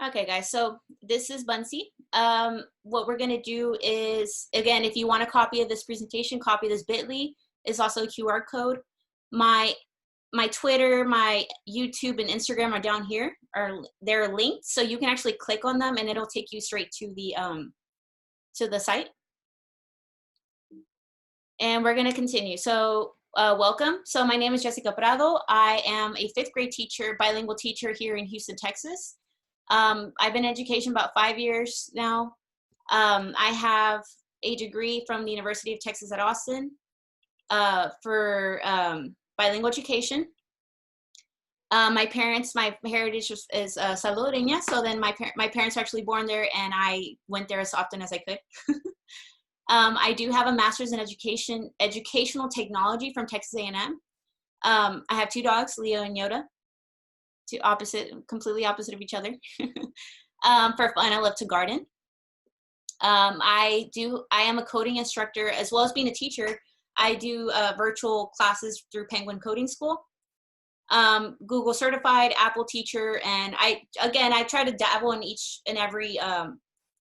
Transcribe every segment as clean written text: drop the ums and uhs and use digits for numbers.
Okay, guys, so this is Bunsey. What we're gonna do is, again, if you want a copy of this presentation, copy this bit.ly. It's also a QR code. My Twitter, my YouTube, and Instagram are down here. They're linked, so you can actually click on them, and it'll take you straight to the site. And we're gonna continue. So welcome. So my name is Jessica Prado. I am a 5th grade teacher, bilingual teacher here in Houston, Texas. I've been in education about 5 years now. I have a degree from the University of Texas at Austin for bilingual education. My heritage is salvadoreña, so then my parents are actually born there, and I went there as often as I could. I do have a master's in educational technology from Texas A&M. I have 2 dogs, Leo and Yoda. Completely opposite of each other. For fun, I love to garden. I am a coding instructor as well as being a teacher. I do virtual classes through Penguin Coding School. Google certified, Apple teacher, and I try to dabble in each and every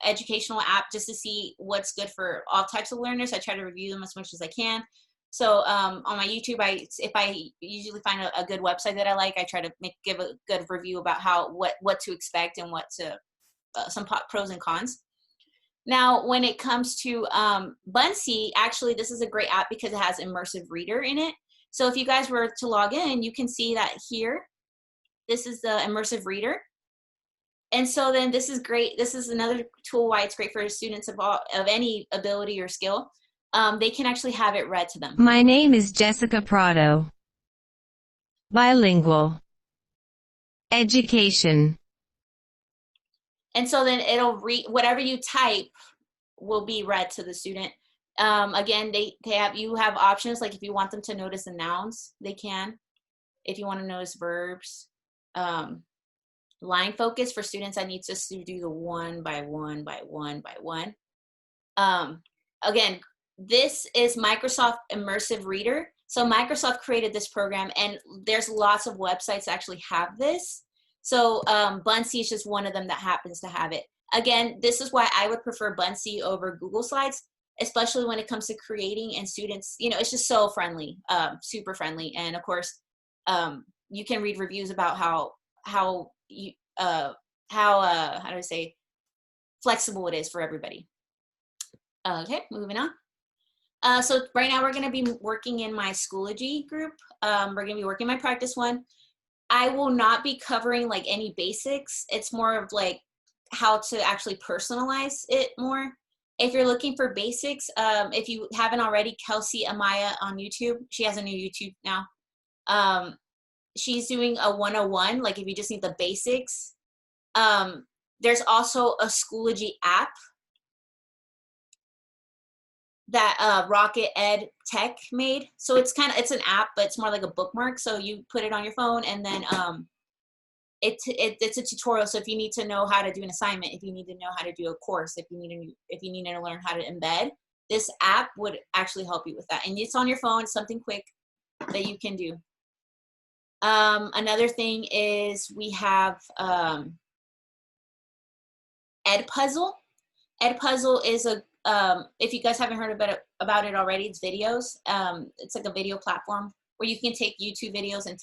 educational app just to see what's good for all types of learners. I try to review them as much as I can. So on my YouTube, if I usually find a good website that I like, I try to give a good review about what to expect and some pros and cons. Now, when it comes to Bunsey, actually, this is a great app because it has Immersive Reader in it. So if you guys were to log in, you can see that here, this is the Immersive Reader. And so then this is great. This is another tool why it's great for students of any ability or skill. They can actually have it read to them. My name is Jessica Prado. Bilingual. Education. And so then it'll read, whatever you type will be read to the student. Again, you have options, like if you want them to notice the nouns, they can. If you want to notice verbs. Line focus for students that need to do the one by one by one by one. Again, this is Microsoft Immersive Reader. So Microsoft created this program, and there's lots of websites that actually have this. So Bunsey is just one of them that happens to have it. Again, this is why I would prefer Bunsey over Google Slides, especially when it comes to creating, and students, it's just so friendly, super friendly. And of course, you can read reviews about how do I say, flexible it is for everybody. Okay, moving on. So right now we're going to be working in my Schoology group. We're going to be working my practice one. I will not be covering like any basics. It's more of like how to actually personalize it more. If you're looking for basics, if you haven't already, Kelsey Amaya on YouTube, she has a new YouTube now. She's doing a 101, like if you just need the basics. There's also a Schoology app that Rocket Ed Tech made. So it's an app, but it's more like a bookmark. So you put it on your phone, and then it's a tutorial. So if you need to know how to do an assignment, if you need to know how to do a course, if you need to learn how to embed, this app would actually help you with that. And it's on your phone, something quick that you can do. Another thing is we have Edpuzzle. Edpuzzle is if you guys haven't heard about it already, it's videos. It's like a video platform where you can take YouTube videos and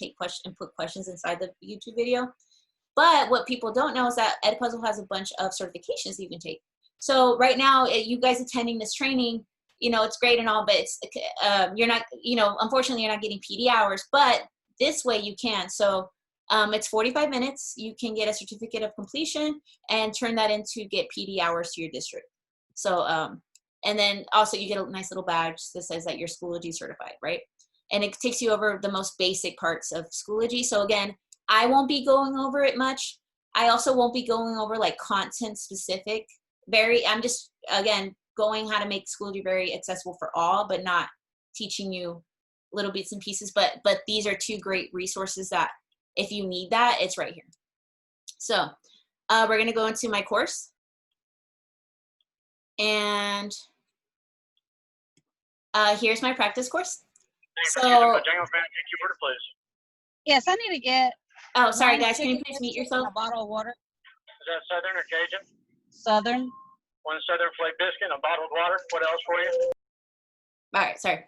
put questions inside the YouTube video. But what people don't know is that Edpuzzle has a bunch of certifications that you can take. So right now, you guys attending this training, it's great and all, but it's you're not, unfortunately, you're not getting PD hours. But this way you can. So it's 45 minutes. You can get a certificate of completion and turn that in to get PD hours to your district. So, and then also you get a nice little badge that says that you're Schoology certified, right? And it takes you over the most basic parts of Schoology. So again, I won't be going over it much. I also won't be going over like content specific. I'm just, again, going how to make Schoology very accessible for all, but not teaching you little bits and pieces. But these are 2 great resources that if you need that, it's right here. So we're going to go into my course. And here's my practice course. So, yes, I need to get. Oh, sorry guys, can you please mute yourself? A bottle of water. Is that Southern or Cajun? Southern. One Southern flake biscuit, and bottled water. What else for you? All right, sorry.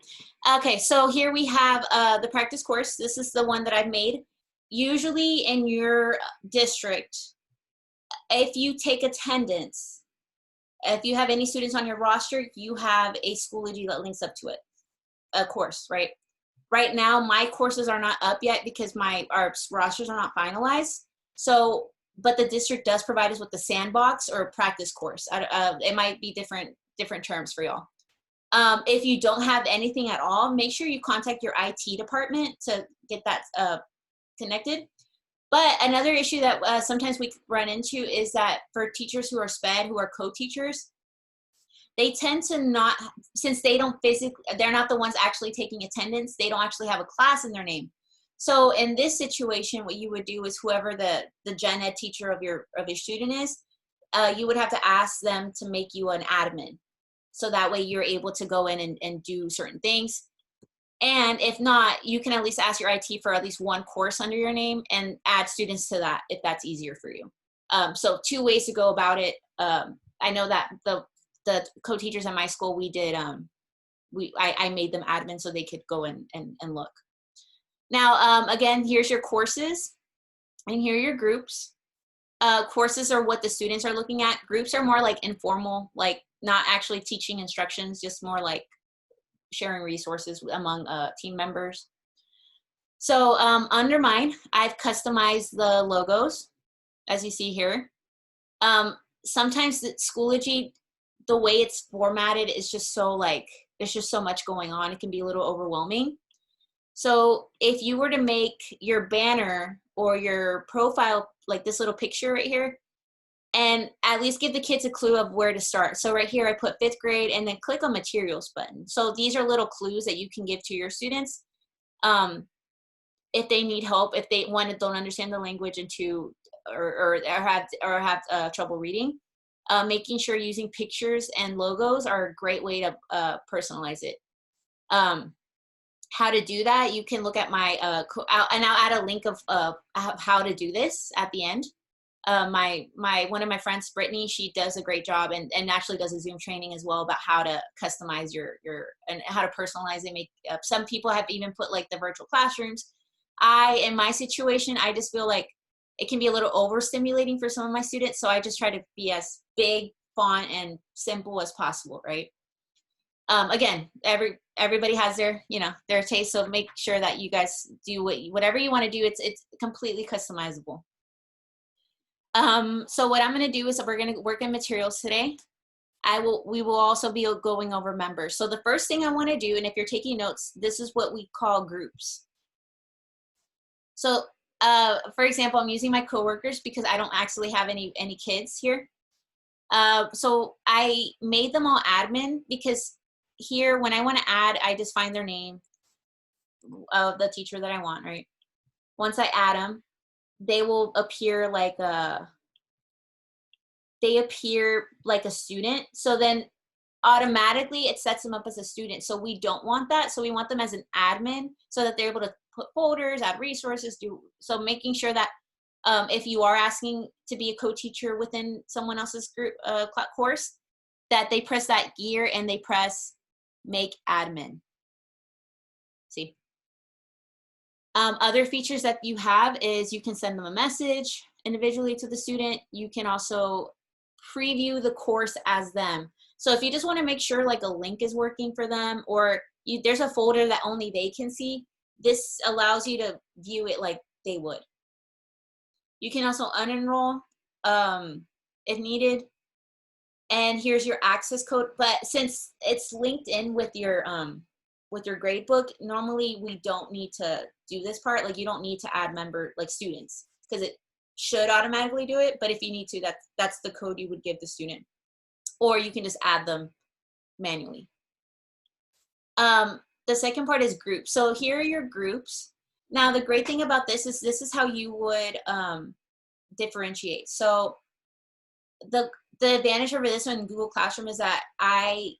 Okay, so here we have the practice course. This is the one that I've made. Usually in your district, if you take attendance, if you have any students on your roster, you have a Schoology that links up to it, a course, right? Right now, my courses are not up yet because our rosters are not finalized. So, but the district does provide us with the sandbox or a practice course. It might be different terms for y'all. If you don't have anything at all, make sure you contact your IT department to get that connected. But another issue that sometimes we run into is that for teachers who are SPED, who are co-teachers, they tend to not, since they don't they're not the ones actually taking attendance, they don't actually have a class in their name. So in this situation, what you would do is whoever the gen ed teacher of your student is, you would have to ask them to make you an admin. So that way you're able to go in and do certain things. And if not, you can at least ask your IT for at least one course under your name and add students to that if that's easier for you. So 2 ways to go about it. I know that the co-teachers at my school, we did, I made them admin so they could go and look. Now, again, here's your courses and here are your groups. Courses are what the students are looking at. Groups are more like informal, like not actually teaching instructions, just more like sharing resources among team members. So under mine, I've customized the logos, as you see here. Sometimes the Schoology, the way it's formatted is just so like, there's just so much going on. It can be a little overwhelming. So if you were to make your banner or your profile, like this little picture right here, and at least give the kids a clue of where to start. So right here, I put 5th grade and then click on materials button. So these are little clues that you can give to your students if they need help, if they, one, don't understand the language, and two, or have trouble reading. Making sure using pictures and logos are a great way to personalize it. How to do that, you can look at my, and I'll add a link of how to do this at the end. One of my friends, Brittany, she does a great job and actually does a Zoom training as well about how to customize your and how to personalize it. Make some people have even put like the virtual classrooms. In my situation, I just feel like it can be a little overstimulating for some of my students, so I just try to be as big font and simple as possible, right? Again, everybody has their their taste, so make sure that you guys do whatever you want to do. It's completely customizable. So what I'm going to do is we're going to work in materials today. We will also be going over members. So the first thing I want to do, and if you're taking notes, this is what we call groups. So for example, I'm using my coworkers because I don't actually have any kids here. So I made them all admin because here when I want to add, I just find their name of the teacher that I want, right? Once I add them, they will appear like a student. So then automatically it sets them up as a student. So we don't want that. So we want them as an admin so that they're able to put folders, add resources, so making sure that if you are asking to be a co-teacher within someone else's group course, that they press that gear and they press make admin. See? Other features that you have is you can send them a message individually to the student. You can also preview the course as them. So if you just want to make sure like a link is working for them, or there's a folder that only they can see, this allows you to view it like they would. You can also unenroll if needed. And here's your access code. But since it's linked in with your grade book, normally we don't need to do this part. Like you don't need to add students because it should automatically do it. But if you need to, that's the code you would give the student, or you can just add them manually. The second part is groups. So here are your groups. Now the great thing about this is how you would differentiate. So the advantage over this one in Google Classroom is that I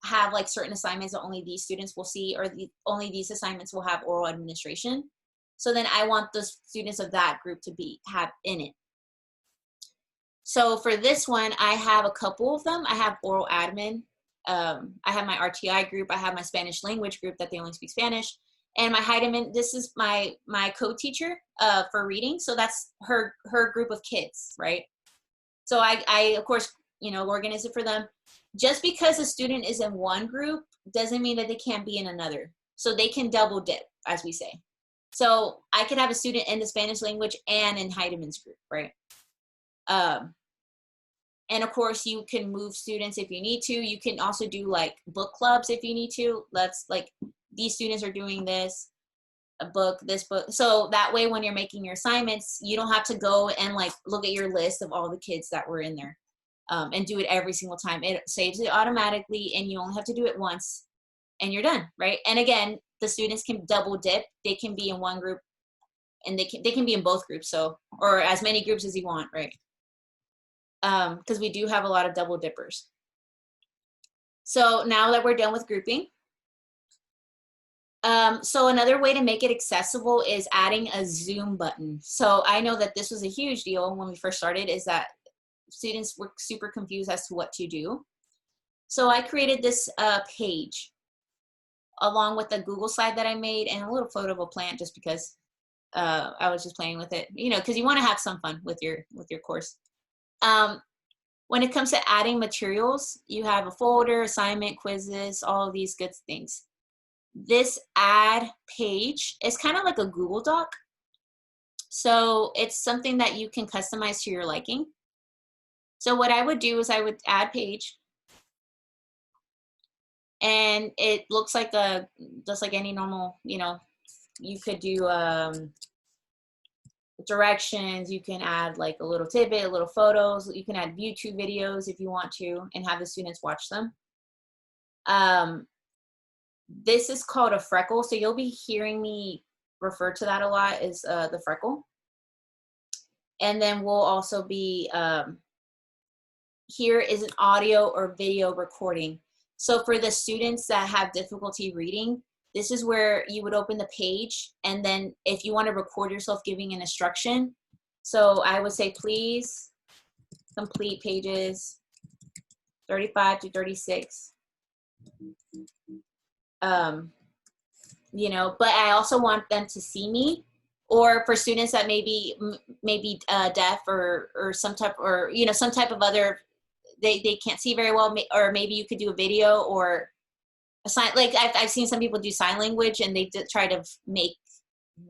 have like certain assignments that only these students will see, or only these assignments will have oral administration. So then I want the students of that group to have in it. So for this one, I have a couple of them. I have oral admin. I have my RTI group. I have my Spanish language group that they only speak Spanish. And my Heidemann, this is my code teacher for reading. So that's her group of kids, right? So I of course, organize it for them. Just because a student is in one group doesn't mean that they can't be in another. So they can double dip, as we say. So I could have a student in the Spanish language and in Heidemann's group, right? And of course, you can move students if you need to. You can also do like book clubs if you need to. Let's like, these students are doing this book. So that way, when you're making your assignments, you don't have to go and like look at your list of all the kids that were in there and do it every single time. It saves it automatically, and you only have to do it once and you're done, right? And again, the students can double dip. They can be in one group and they can be in both groups. So, or as many groups as you want, right? Because we do have a lot of double dippers. So now that we're done with grouping, so another way to make it accessible is adding a Zoom button. So I know that this was a huge deal when we first started, is that students were super confused as to what to do. So I created this page along with the Google slide that I made and a little photo of a plant, just because I was just playing with it, because you want to have some fun with your course. When it comes to adding materials, you have a folder, assignment, quizzes, all of these good things. This add page is kind of like a Google Doc. So it's something that you can customize to your liking. So what I would do is I would add page. And it looks like just like any normal, you could do directions, you can add like a little tidbit, a little photos, you can add YouTube videos if you want to and have the students watch them. This is called a freckle, so you'll be hearing me refer to that a lot, is the freckle. And then we'll also be, here is an audio or video recording. So for the students that have difficulty reading, this is where you would open the page, and then if you want to record yourself giving an instruction, so I would say, please complete pages 35 to 36. But I also want them to see me, or for students that maybe deaf or some type, or some type of other, they can't see very well, or maybe you could do a video or a sign. Like I've seen some people do sign language, and they try to make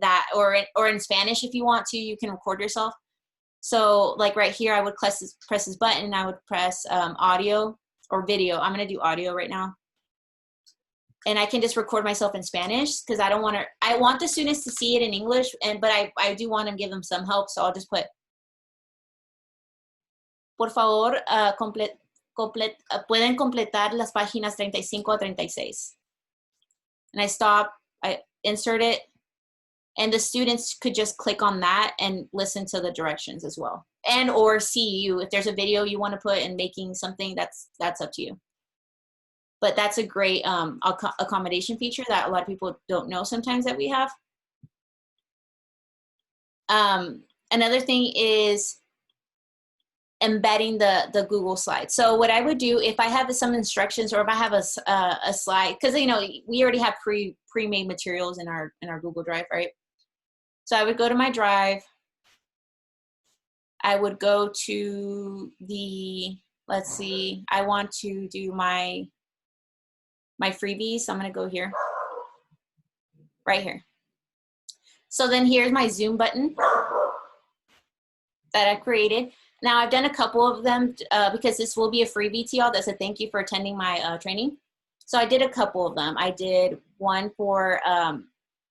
that, or in Spanish if you want to, you can record yourself. So like right here, I would press this button, and I would press audio or video. I'm gonna do audio right now. And I can just record myself in Spanish, because I want the students to see it in English, but I do want to give them some help. So I'll just put, por favor, pueden completar las páginas 35 a 36. And I stop, I insert it, and the students could just click on that and listen to the directions as well. And or see you, if there's a video you want to put in making something, that's up to you. But that's a great accommodation feature that a lot of people don't know sometimes that we have. Another thing is embedding the Google slide. So what I would do, if I have some instructions, or if I have a slide, because we already have pre-made materials in our Google Drive, right? So I would go to my Drive. I would go to the, let's see, I want to do my freebies. So I'm going to go here, right here. So then here's my Zoom button that I created. Now I've done a couple of them because this will be a freebie to y'all. That's a thank you for attending my training. So I did a couple of them. I did one for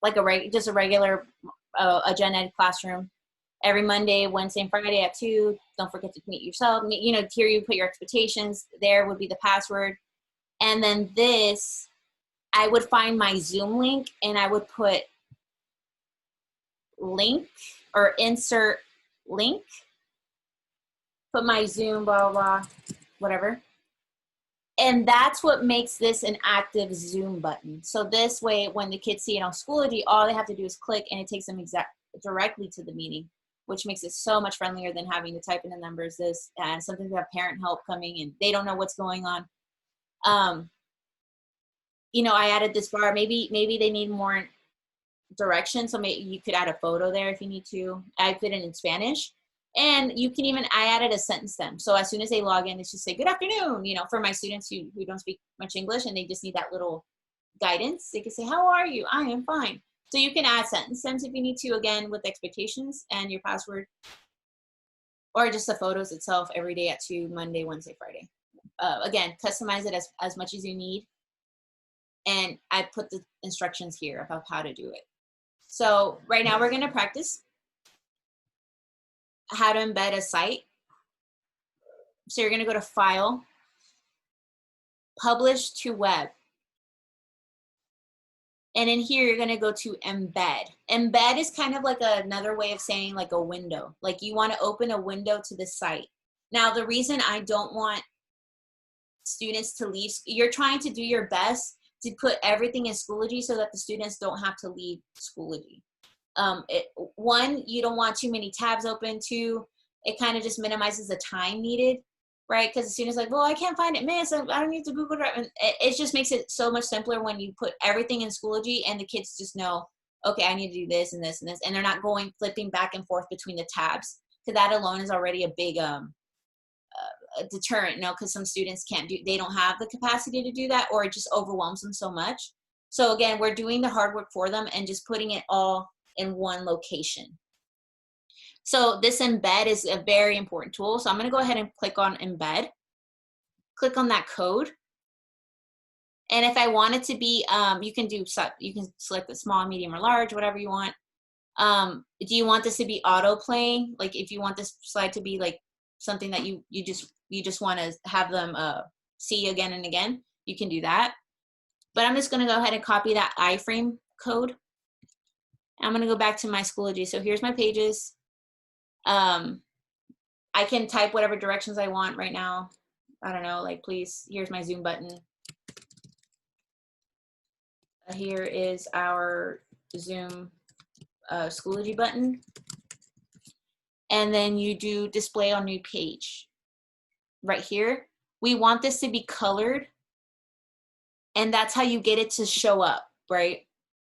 like just a regular a gen ed classroom. Every Monday, Wednesday, and Friday at 2. Don't forget to meet yourself. Here you put your expectations. There would be the password. And then this, I would find my Zoom link, and I would put link or insert link, put my Zoom, blah, blah, blah, whatever. And that's what makes this an active Zoom button. So this way, when the kids see it on Schoology, all they have to do is click, and it takes them directly to the meeting. which makes it so much friendlier than having to type in the numbers. This and something to have parent help coming and they don't know what's going on. You know, I added this bar. Maybe they need more direction, so maybe you could add a photo there if you need to. I put it in Spanish, and you can even, I added a sentence stem. So as soon as they log in, it's just say good afternoon, you know, for my students who don't speak much English and they just need that little guidance. They can say, how are you? I am fine. So you can add sentence stems if you need to, again, with expectations and your password, or just the photos itself every day at 2, Monday, Wednesday, Friday. Again, customize it as much as you need. And I put the instructions here about how to do it. So right now we're going to practice how to embed a site. So you're going to go to File, Publish to Web. And in here, you're going to go to Embed. Embed is kind of like another way of saying like a window. Like you want to open a window to the site. Now, the reason I don't want students to leave, you're trying to do your best to put everything in Schoology so that the students don't have to leave Schoology. One, you don't want too many tabs open. Two, it kind of just minimizes the time needed, right? Because as soon as like, well, I can't find it, miss, I don't need to Google Drive. And it just makes it so much simpler when you put everything in Schoology and the kids just know, okay, I need to do this and this and this. And they're not flipping back and forth between the tabs. Because that alone is already a big a deterrent, you know, because some students they don't have the capacity to do that, or it just overwhelms them so much. So again, we're doing the hard work for them and just putting it all in one location. So this embed is a very important tool. So I'm going to go ahead and click on embed, click on that code. And if I want it to be, you can select the small, medium, or large, whatever you want. Do you want this to be auto playing? Like if you want this slide to be like something that you just want to have them see again and again, you can do that. But I'm just going to go ahead and copy that iframe code. I'm going to go back to my Schoology. So here's my pages. I can type whatever directions I want right now. I don't know, like please, here's my Zoom button. Here is our Zoom Schoology button. And then you do display on new page. Right here, we want this to be colored. And that's how you get it to show up, right?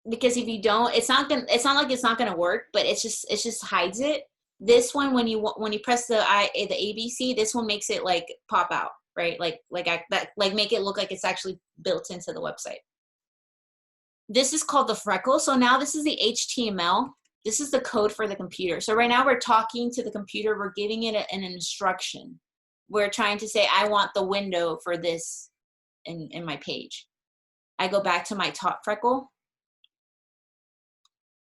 Because if you don't, it's not like it's not gonna work, but it just hides it. This one, when you press the ABC, this one makes it like pop out, right? Like make it look like it's actually built into the website. This is called the freckle. So now this is the HTML. This is the code for the computer. So right now we're talking to the computer. We're giving it an instruction. We're trying to say, I want the window for this in my page. I go back to my top freckle.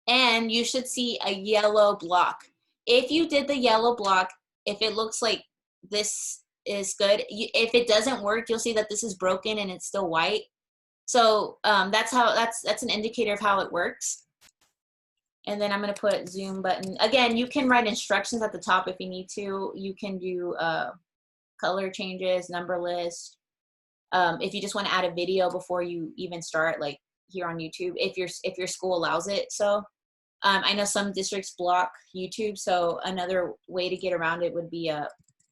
And you should see a yellow block. If you did the yellow block, if it looks like this is good, if it doesn't work, you'll see that this is broken and it's still white. So that's an indicator of how it works. And then I'm going to put Zoom button. Again, you can write instructions at the top if you need to. You can do color changes, number list. If you just want to add a video before you even start, like here on YouTube, if your school allows it. So I know some districts block YouTube, so another way to get around it would be a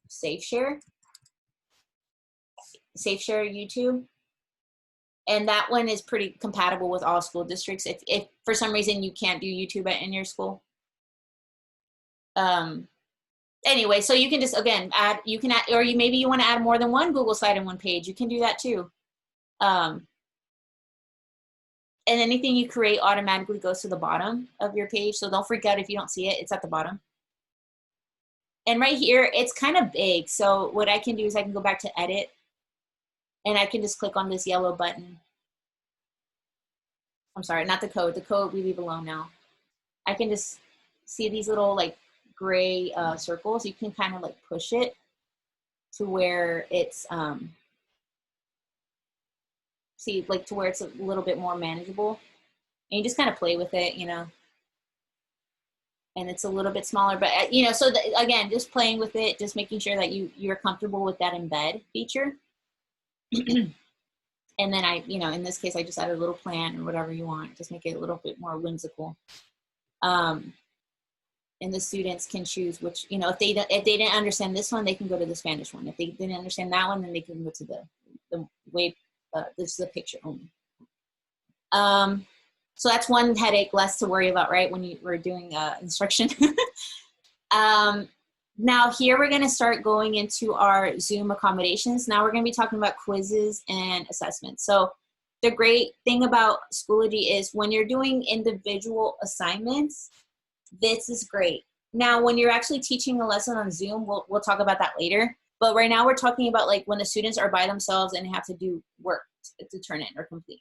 Safe Share YouTube. And that one is pretty compatible with all school districts. If for some reason you can't do YouTube in your school. Anyway, so you can just, again, add, or maybe you want to add more than one Google slide in one page. You can do that too. And anything you create automatically goes to the bottom of your page. So don't freak out if you don't see it. It's at the bottom. And right here, it's kind of big. So what I can do is I can go back to edit. And I can just click on this yellow button. I'm sorry, not the code. The code we leave alone now. I can just see these little like gray circles. You can kind of like push it to where it's, see, like to where it's a little bit more manageable. And you just kind of play with it, you know. And it's a little bit smaller, but you know, so again, just playing with it, just making sure that you're comfortable with that embed feature. And then you know, in this case, I just added a little plant or whatever you want. Just make it a little bit more whimsical. And the students can choose which, you know, if they didn't understand this one, they can go to the Spanish one. If they didn't understand that one, then they can go to the way, this is a picture only. So that's one headache less to worry about, right, when you were doing instruction. Now here we're gonna start going into our Zoom accommodations. Now we're gonna be talking about quizzes and assessments. So the great thing about Schoology is when you're doing individual assignments, this is great. Now, when you're actually teaching a lesson on Zoom, we'll talk about that later. But right now we're talking about like when the students are by themselves and have to do work to turn in or complete.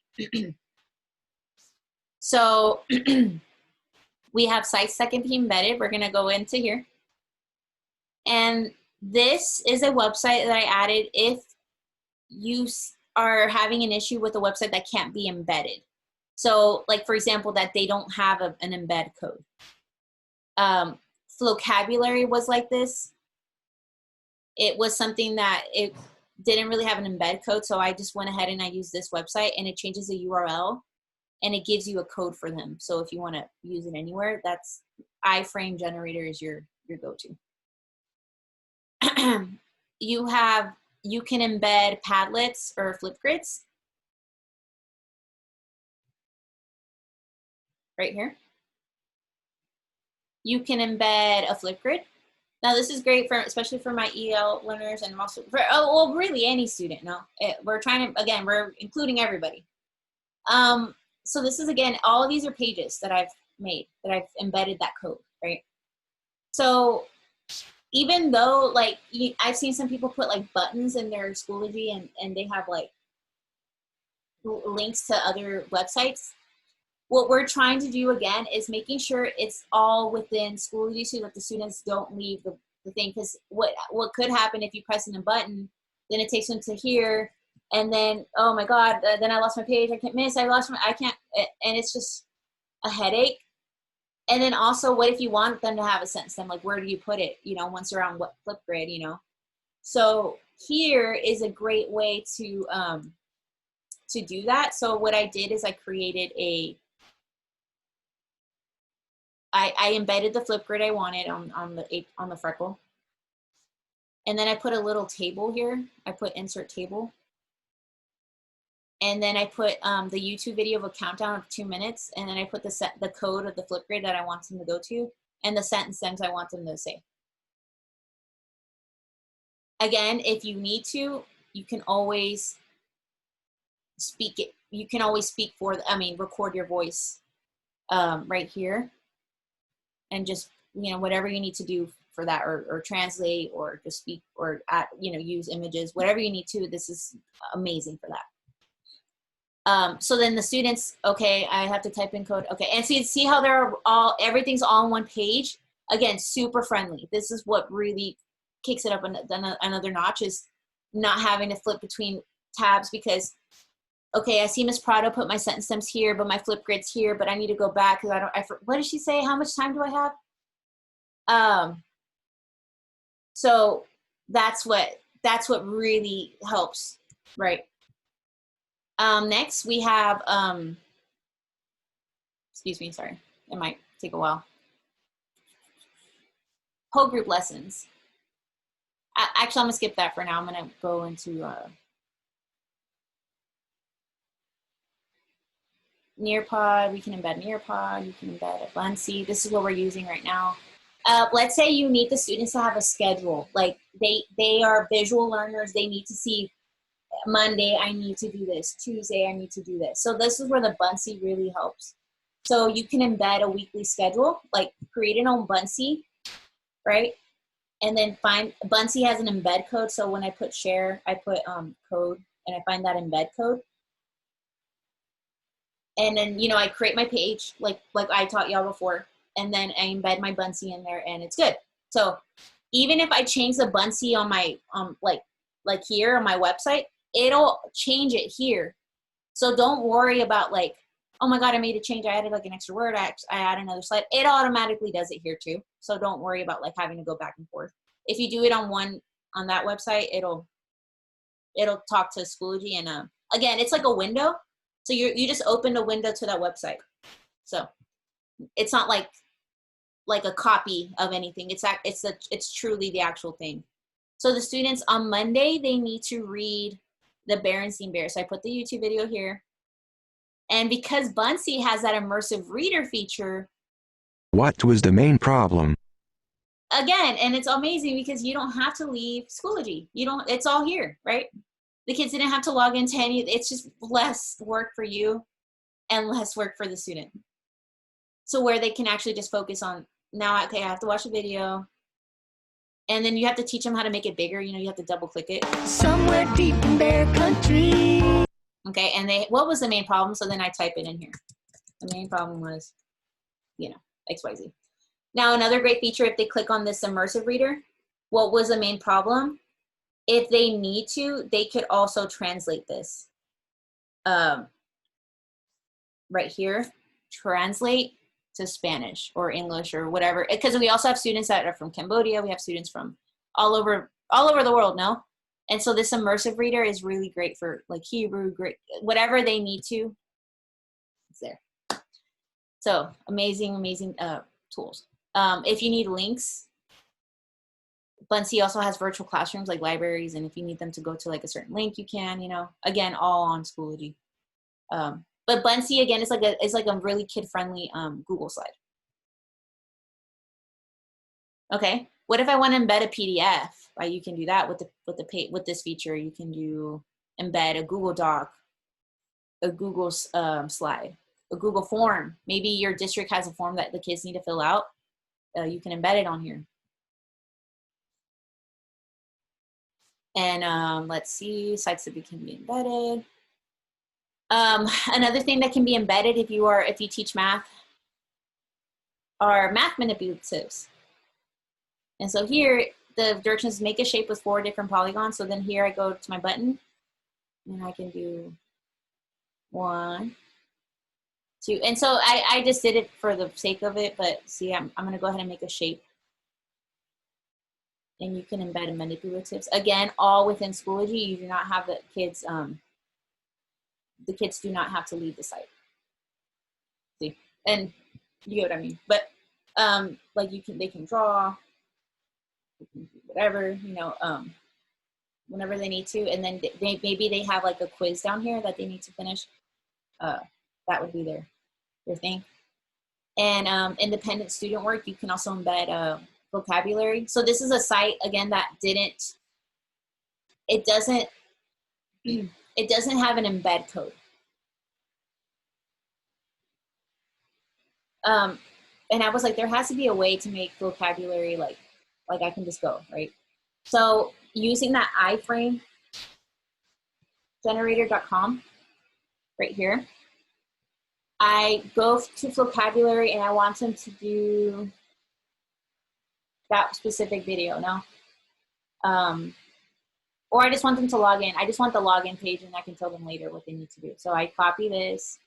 So we have sites that can be embedded. We're gonna go into here. And this is a website that I added if you are having an issue with a website that can't be embedded. So like, for example, that they don't have an embed code. Vocabulary was like this. It was something that it didn't really have an embed code, so I just went ahead and I used this website, and it changes the URL and it gives you a code for them. So if you want to use it anywhere, that's iframe generator is your go-to. You can embed Padlets or Flipgrids right here. You can embed a Flipgrid. Now this is great for, especially for my EL learners, and also for, well, really any student. No, we're trying to, again, we're including everybody. So this is, again, all of these are pages that I've made, that I've embedded that code, right? So even though, like, I've seen some people put like buttons in their Schoology and they have like links to other websites. What we're trying to do, again, is making sure it's all within Schoology so that the students don't leave the thing. Because what could happen if you press in a button, then it takes them to here, and then, oh my God, then I lost my page, I can't, and it's just a headache. And then also, what if you want them to have a sentence? Then, like, where do you put it, you know, once you're on Flipgrid, you know? So here is a great way to do that. So what I did is I created I embedded the Flipgrid I wanted on the freckle. And then I put a little table here. I put insert table. And then I put the YouTube video of a countdown of 2 minutes. And then I put the code of the Flipgrid that I want them to go to and the sentence stems I want them to say. Again, if you need to, you can always speak it. You can always speak record your voice right here. And just, you know, whatever you need to do for that, or translate, or just speak, or use images, whatever you need to. This is amazing for that. So then the students, okay, I have to type in code. Okay, and see how everything's all on one page. Again, super friendly. This is what really kicks it up another notch, is not having to flip between tabs, because, okay, I see Miss Prado put my sentence stems here, but my Flipgrid's here, but I need to go back because what did she say? How much time do I have? So that's what really helps, right? Next we have, excuse me, sorry, it might take a while. Whole group lessons. Actually, I'm gonna skip that for now. I'm gonna go into Nearpod. We can embed Nearpod. You can embed a Bunsy. This is what we're using right now. Let's say you need the students to have a schedule. Like they are visual learners. They need to see Monday, I need to do this. Tuesday, I need to do this. So this is where the Bunsy really helps. So you can embed a weekly schedule, like create an own Bunsy, right? And then Bunsy has an embed code. So when I put share, I put code, and I find that embed code. And then, you know, I create my page like I taught y'all before, and then I embed my Bunsy in there, and it's good. So even if I change the Bunsy on my, like here on my website, it'll change it here. So don't worry about like, oh my God, I made a change. I added like an extra word. I add another slide. It automatically does it here too. So don't worry about like having to go back and forth. If you do it on that website, it'll talk to Schoology, and again, it's like a window. So you just opened a window to that website. So it's not like like a copy of anything. It's truly the actual thing. So the students on Monday, they need to read the Berenstein Bear. So I put the YouTube video here. And because Buncee has that immersive reader feature. What was the main problem? Again, and it's amazing because you don't have to leave Schoology. It's all here, right? The kids didn't have to log into any, it's just less work for you and less work for the student. So where they can actually just focus on, now, okay, I have to watch a video. And then you have to teach them how to make it bigger. You have to double click it. Somewhere deep in Bear Country. Okay, and what was the main problem? So then I type it in here. The main problem was, XYZ. Now, another great feature, if they click on this immersive reader, what was the main problem? If they need to, they could also translate this. Right here, translate to Spanish or English or whatever. Because we also have students that are from Cambodia. We have students from all over the world, no? And so this immersive reader is really great for like Hebrew, Greek, whatever they need to, it's there. So amazing tools. If you need links, Buncee also has virtual classrooms like libraries, and if you need them to go to like a certain link, you can, again, all on Schoology. But Buncee, again, is like a really kid-friendly Google slide. Okay, what if I want to embed a PDF? Right, you can do that with this feature. You can embed a Google Doc, a Google slide, a Google form. Maybe your district has a form that the kids need to fill out. You can embed it on here. And let's see, sites that can be embedded. Another thing that can be embedded if you teach math are math manipulatives. And so here, the directions make a shape with 4 different polygons. So then here I go to my button and I can do 1, 2. And so I just did it for the sake of it, but see, I'm gonna go ahead and make a shape. And you can embed manipulatives. Again, all within Schoology. You do not have the kids do not have to leave the site. See, and you get what I mean. But like they can draw, they can do whatever, whenever they need to. And then maybe they have like a quiz down here that they need to finish. That would be their thing. And independent student work, you can also embed vocabulary. So this is a site, again, that it doesn't have an embed code. And I was like, there has to be a way to make vocabulary like I can just go, right? So using that iframe generator.com right here, I go to vocabulary and I want them to do that specific video, no? Or I just want them to log in. I just want the login page and I can tell them later what they need to do. So I copy this.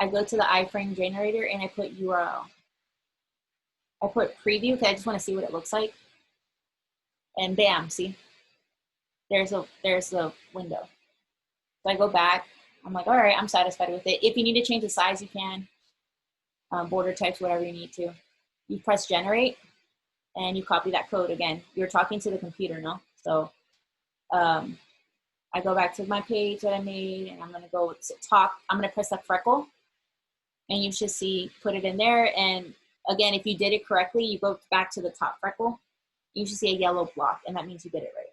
I go to the iframe generator and I put URL. I put preview because I just want to see what it looks like. And bam, see? There's the window. So I go back. I'm like, all right, I'm satisfied with it. If you need to change the size, you can. Border types, whatever you need to. You press generate and you copy that code again. You're talking to the computer, no? So I go back to my page that I made and I'm gonna go to talk. I'm gonna press that freckle and you should see, put it in there. And again, if you did it correctly, you go back to the top freckle, you should see a yellow block and that means you did it right.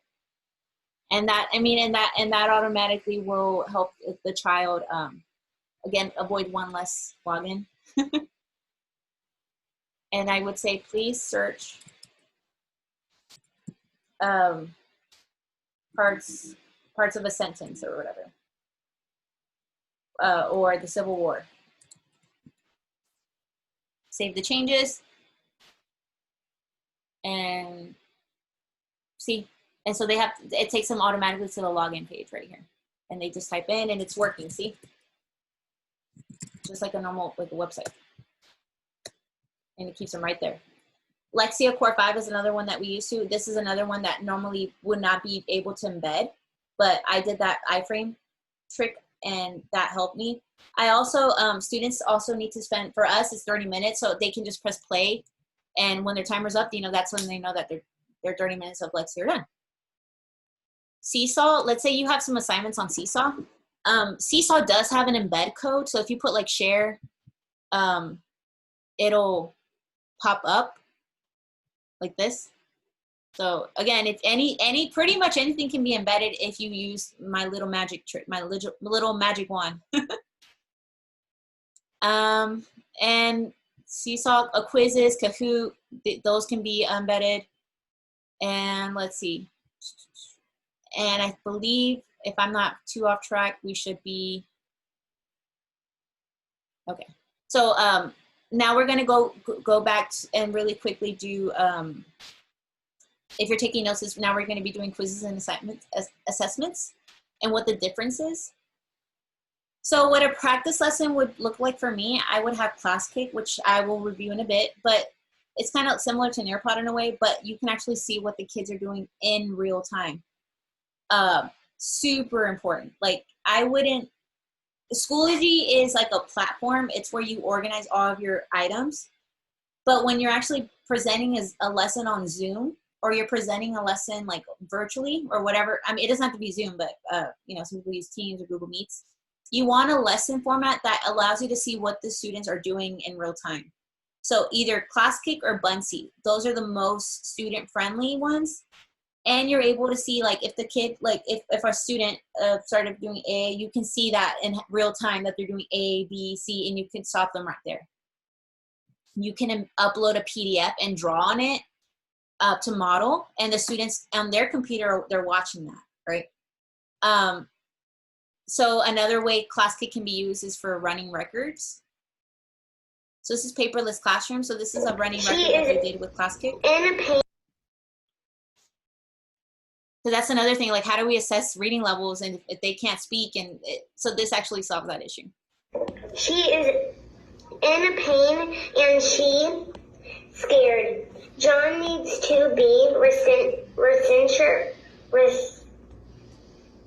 And that automatically will help the child, again, avoid one less login. And I would say, please search parts of a sentence or whatever, or the Civil War. Save the changes and see. And so it takes them automatically to the login page right here. And they just type in and it's working, see? Just like a normal, like a website. And it keeps them right there. Lexia Core 5 is another one that we use to. This is another one that normally would not be able to embed, but I did that iframe trick and that helped me. I also, students also need to spend, for us, it's 30 minutes, so they can just press play. And when their timer's up, you know, that's when they know that their 30 minutes of Lexia are done. Seesaw, let's say you have some assignments on Seesaw. Seesaw does have an embed code. So if you put like share, it'll pop up like this. So again, if pretty much anything can be embedded if you use my little magic trick, my little magic wand. And Seesaw, quizzes, Kahoot, those can be embedded. And let's see. And I believe, if I'm not too off track, we should be, okay. So now we're gonna go back and really quickly do, if you're taking notes, now we're gonna be doing quizzes and assessments and what the difference is. So what a practice lesson would look like for me, I would have ClassKick, which I will review in a bit, but it's kind of similar to Nearpod in a way, but you can actually see what the kids are doing in real time. Super important. Like Schoology is like a platform. It's where you organize all of your items. But when you're actually presenting as a lesson on Zoom, or you're presenting a lesson like virtually or whatever, I mean, it doesn't have to be Zoom, but you know, some people use Teams or Google Meets. You want a lesson format that allows you to see what the students are doing in real time. So either ClassKick or Buncee, those are the most student-friendly ones. And you're able to see, like, if the kid, like, if a student started doing A, you can see that in real time that they're doing A, B, C, and you can stop them right there. You can upload a PDF and draw on it to model, and the students on their computer, they're watching that, right? So another way ClassKick can be used is for running records. So this is paperless classroom. So this is a running record that we did with ClassKick. So that's another thing, like how do we assess reading levels and if they can't speak, and so this actually solves that issue. She is in pain and she scared. John needs to be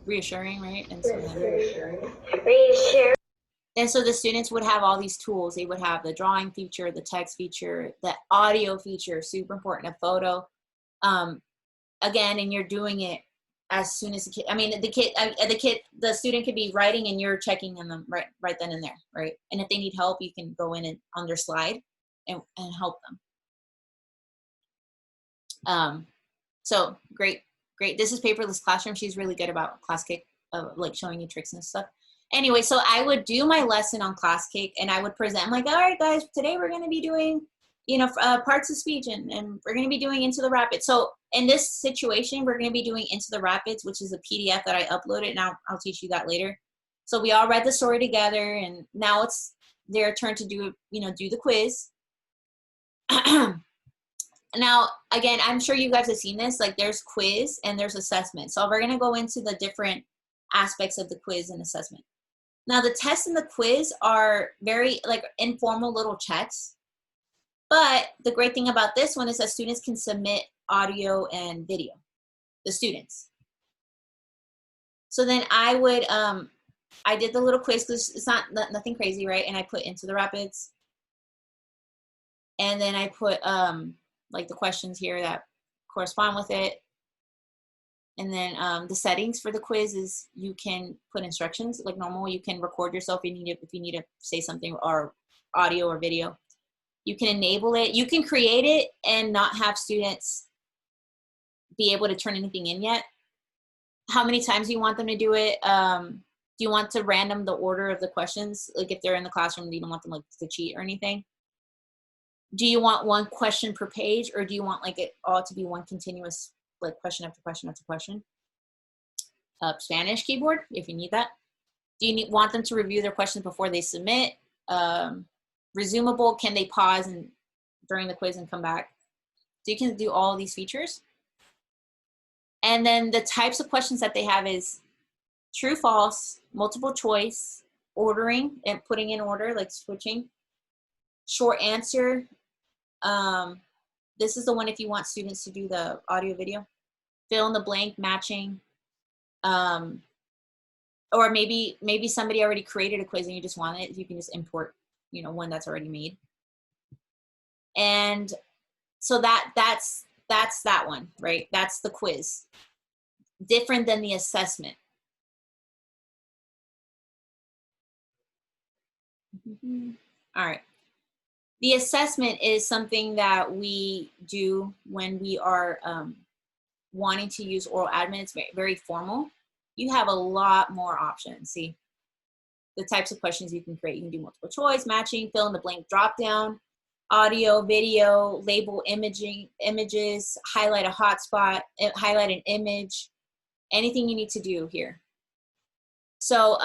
reassuring, right? And reassuring. And so the students would have all these tools. They would have the drawing feature, the text feature, the audio feature, super important, a photo. Again, and you're doing it as soon as the kid, I mean, the student could be writing and you're checking on them right then and there, right? And if they need help, you can go in and on their slide and help them. So great. This is paperless classroom. She's really good about ClassKick, like showing you tricks and stuff. Anyway, so I would do my lesson on ClassKick and I would present, I'm like, all right, guys, today we're going to be doing, you know, parts of speech and we're going to be doing Into the Rapids. So in this situation, we're going to be doing Into the Rapids, which is a PDF that I uploaded. Now I'll teach you that later. So we all read the story together and now it's their turn to do, you know, do the quiz. Now, again, I'm sure you guys have seen this, like there's quiz and there's assessment. So we're going to go into the different aspects of the quiz and assessment. Now the test and the quiz are very like informal little checks. But the great thing about this one is that students can submit audio and video, the students. So then I would, I did the little quiz because it's nothing crazy, right? And I put Into the Rapids. And then I put like the questions here that correspond with it. And then the settings for the quiz is you can put instructions like normal. You can record yourself if you need to say something, or audio or video. You can enable it. You can create it and not have students be able to turn anything in yet. How many times do you want them to do it? Do you want to random the order of the questions? Like if they're in the classroom, you don't want them like to cheat or anything. Do you want one question per page, or do you want like it all to be one continuous, like question after question after question? Spanish keyboard, if you need that. Do you want them to review their questions before they submit? Resumable, can they pause and during the quiz and come back? So you can do all of these features. And then the types of questions that they have is true, false, multiple choice, ordering and putting in order, like switching, short answer. This is the one if you want students to do the audio video, fill in the blank, matching, or maybe somebody already created a quiz and you just want it. You can just import, you know, one that's already made. And so that's that one, right? That's the quiz. Different than the assessment. All right. The assessment is something that we do when we are wanting to use oral admin. It's very, very formal. You have a lot more options. See the types of questions you can create. You can do multiple choice, matching, fill in the blank drop down, audio, video, label images, highlight a hotspot, highlight an image, anything you need to do here. So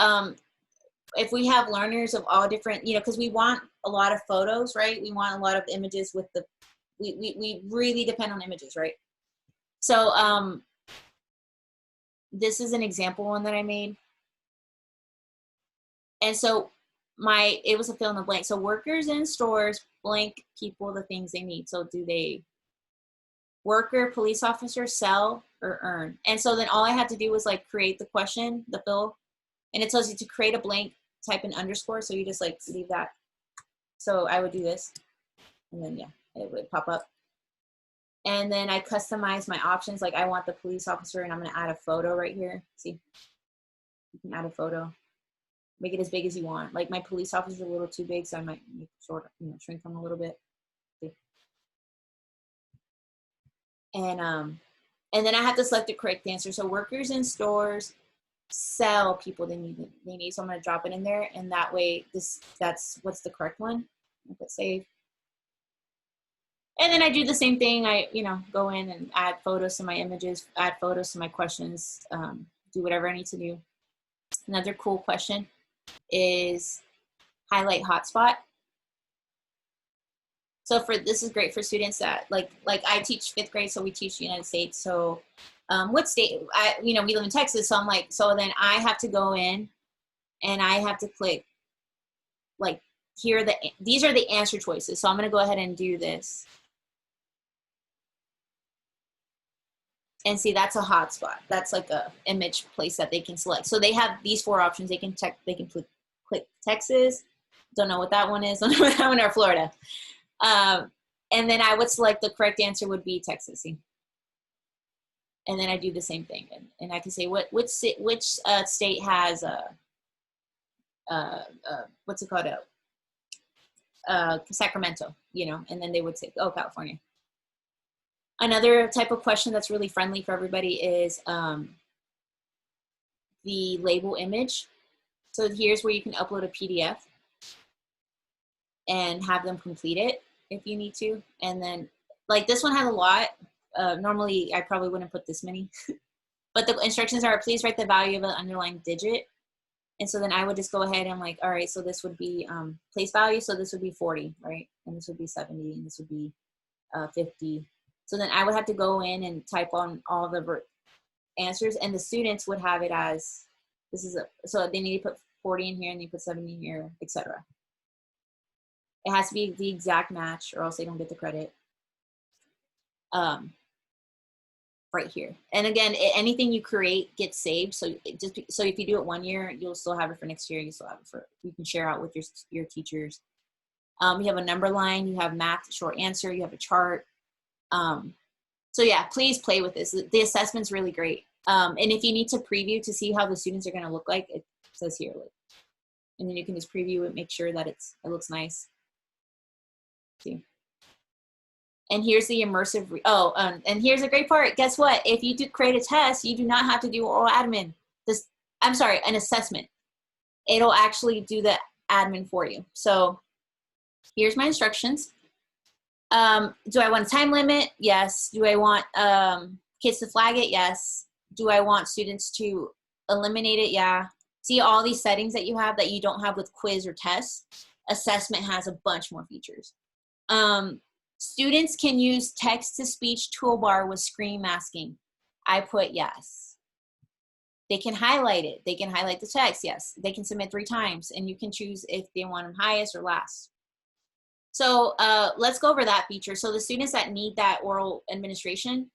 if we have learners of all different, you know, because we want a lot of photos, right? We want a lot of images with the, we really depend on images, right? So this is an example one that I made. And so it was a fill in the blank. So workers in stores blank people the things they need. So do they worker, police officer, sell, or earn? And so then all I had to do was like create the question, the fill, and it tells you to create a blank, type an underscore. So you just like leave that. So I would do this, and then yeah, it would pop up. And then I customize my options. Like I want the police officer, and I'm gonna add a photo right here. See, you can add a photo. Make it as big as you want. Like my police officer is a little too big, so I might sort of, you know, shrink them a little bit. See? And then I have to select the correct answer. So workers in stores sell people they need. So I'm gonna drop it in there, and that way that's what's the correct one. I'll put save. And then I do the same thing. I, you know, go in and add photos to my images, add photos to my questions, do whatever I need to do. Another cool question is highlight hotspot. So this is great for students that like I teach 5th grade, so we teach the United States. So what state, you know, we live in Texas, so I'm like, so then I have to go in and I have to click like here these are the answer choices. So I'm gonna go ahead and do this. And see, that's a hotspot. That's like a image place that they can select. So they have these 4 options. They can check, they can click Texas. Don't know what that one is. Don't know what that one, or Florida. And then I would select the correct answer would be Texas. See? And then I do the same thing. And I can say which state has what's it called? Sacramento, you know, and then they would say, oh, California. Another type of question that's really friendly for everybody is the label image. So here's where you can upload a PDF and have them complete it if you need to. And then like this one has a lot. Normally I probably wouldn't put this many, but the instructions are please write the value of an underlying digit. And so then I would just go ahead and I'm like, all right, so this would be place value. So this would be 40, right? And this would be 70, and this would be 50. So then I would have to go in and type on all the answers, and the students would have it as, so they need to put 40 in here, and they put 70 in here, etc. It has to be the exact match, or else they don't get the credit. Right here. And again, anything you create gets saved. So so if you do it 1 year, you'll still have it for next year. You still have it for, you can share out with your teachers. You have a number line, you have math short answer, you have a chart. So yeah, please play with this. The assessment's really great. And if you need to preview to see how the students are going to look like, it says here, and then you can just preview it, make sure that it looks nice. See? And here's the immersive, and here's a great part. Guess what? If you do create a test, you do not have to do oral admin. An assessment. It'll actually do the admin for you. So here's my instructions. Do I want a time limit? Yes. Do I want kids to flag it? Yes. Do I want students to eliminate it? Yeah. See all these settings that you have that you don't have with quiz or tests? Assessment has a bunch more features. Students can use text-to-speech toolbar with screen masking. I put yes. They can highlight it. They can highlight the text, yes. They can submit 3 times, and you can choose if they want them highest or last. So let's go over that feature. So the students that need that oral administration,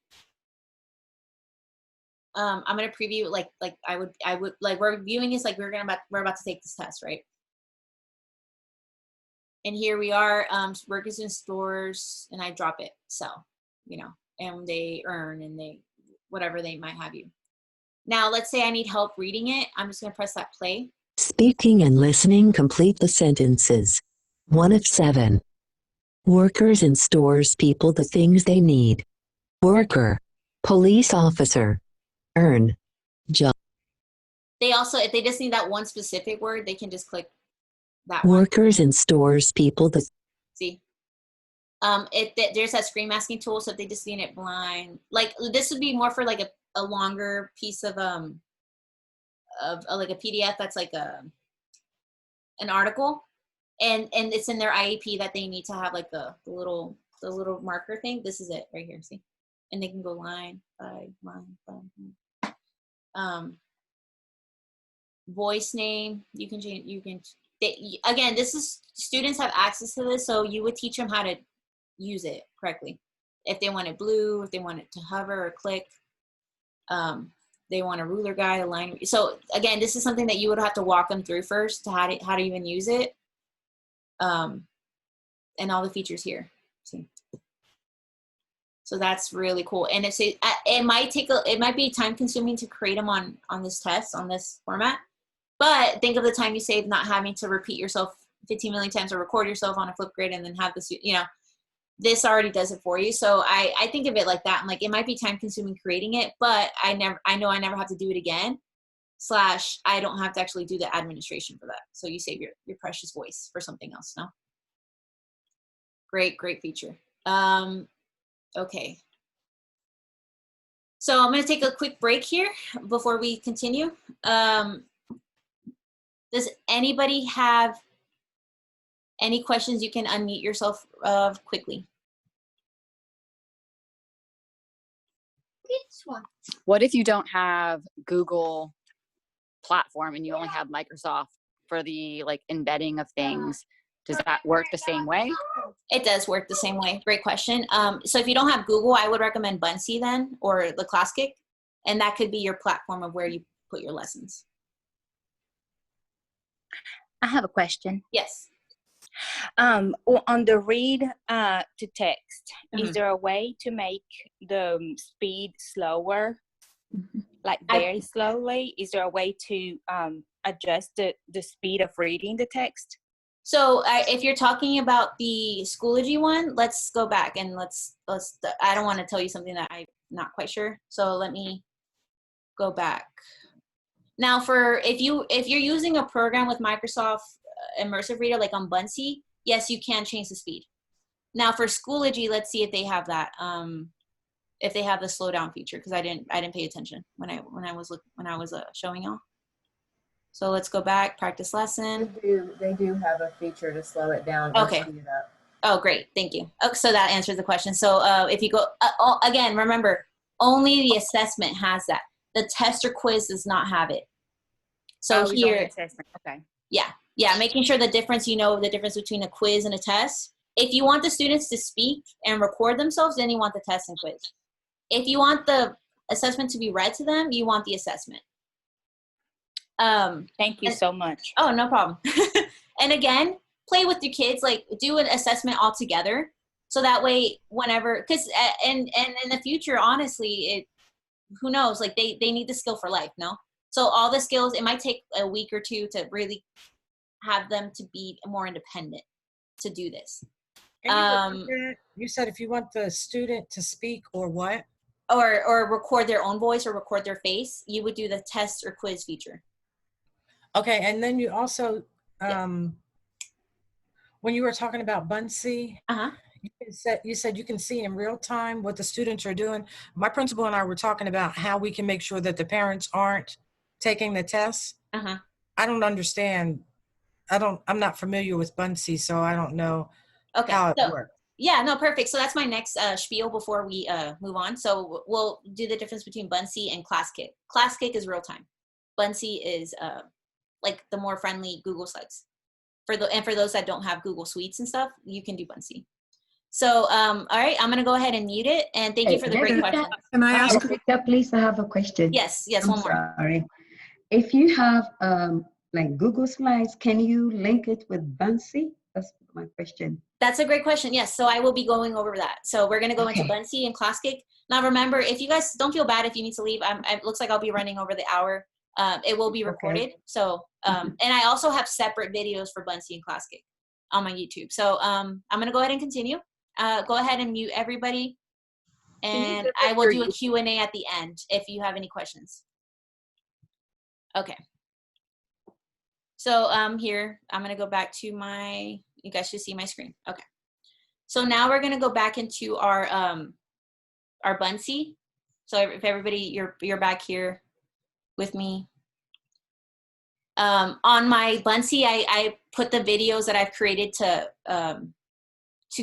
I'm gonna preview like I would like we're viewing this like we're about to take this test, right? And here we are, workers in stores, and I drop it, sell, and they earn and they whatever they might have you. Now let's say I need help reading it. I'm just gonna press that play. Speaking and listening, complete the sentences. 1 of 7. Workers in stores, people, the things they need. Worker, police officer, earn, job. They also, if they just need that one specific word, they can just click that one. Workers in stores, people, the. See, there's that screen masking tool. So if they just need it blind, like this would be more for like a longer piece of like a PDF that's like an article, and it's in their IEP that they need to have like the little marker thing. This is it right here. See, and they can go line by line. Voice name, you can change. Again, this is students have access to this, so you would teach them how to use it correctly. If they want it blue, if they want it to hover or click, they want a ruler guide, a line. So again, this is something that you would have to walk them through first to how to even use it, and all the features here. See, so that's really cool. And it might be time consuming to create them on this test on this format. But think of the time you save not having to repeat yourself 15 million times or record yourself on a Flipgrid and then have this, this already does it for you. So I think of it like that. I'm like, it might be time consuming creating it, but I know I never have to do it again. / I don't have to actually do the administration for that. So you save your precious voice for something else. No? Great feature. Okay. So I'm going to take a quick break here before we continue. Does anybody have any questions? You can unmute yourself quickly. What if you don't have Google platform and you only have Microsoft for the embedding of things? Does that work the same way? It does work the same way. Great question. So if you don't have Google, I would recommend Buncee then, or the ClassKick, and that could be your platform of where you put your lessons. I have a question. Yes. On the read to text, is there a way to make the speed slower, like very slowly? Is there a way to adjust the speed of reading the text? So if you're talking about the Schoology one, let's go back and let's. I don't want to tell you something that I'm not quite sure. So let me go back. Now, if you're using a program with Microsoft Immersive Reader, like on Buncee, yes, you can change the speed. Now for Schoology, let's see if they have that. If they have the slow down feature, because I didn't pay attention when I was showing y'all. So let's go back. Practice lesson. They do have a feature to slow it down. Okay. Speed it up. Oh, great. Thank you. Oh, so that answers the question. So if you go again, remember, only the assessment has that. The test or quiz does not have it. So here, okay. Yeah, making sure the difference, the difference between a quiz and a test. If you want the students to speak and record themselves, then you want the test and quiz. If you want the assessment to be read to them, you want the assessment. Thank you so much. Oh, no problem. And again, play with your kids, do an assessment all together. So that way, whenever, because and in the future, honestly, who knows, they need the skill for life, no? So all the skills, it might take a week or two to really have them to be more independent to do this. You said if you want the student to speak or what? Or record their own voice or record their face, you would do the test or quiz feature. Okay, and then you also, when you were talking about Buncee, you said you can see in real time what the students are doing. My principal and I were talking about how we can make sure that the parents aren't taking the tests. I don't understand. I'm not familiar with Buncee, so I don't know how it works. Yeah, no, perfect. So that's my next spiel before we move on. So we'll do the difference between Buncee and ClassKick. ClassKick is real time. Buncee is the more friendly Google Slides. For those that don't have Google Suites and stuff, you can do Buncee. So, all right, I'm going to go ahead and mute it. And thank you for the great question. Can I ask? Jessica, please, I have a question. Yes, I'm one more. Sorry. If you have like Google Slides, can you link it with Buncee? That's my question. That's a great question. Yes, so I will be going over that. So we're going to go into Buncee and ClassKick. Now remember, if you guys don't feel bad if you need to leave, it looks like I'll be running over the hour. It will be recorded. So, and I also have separate videos for Buncee and ClassKick on my YouTube. So I'm going to go ahead and continue. Go ahead and mute everybody. And I will do a Q&A at the end if you have any questions. Okay. So here, I'm going to go back to you guys should see my screen. Okay. So now we're going to go back into our Buncee. So if everybody, you're back here with me. On my Buncee, I put the videos that I've created to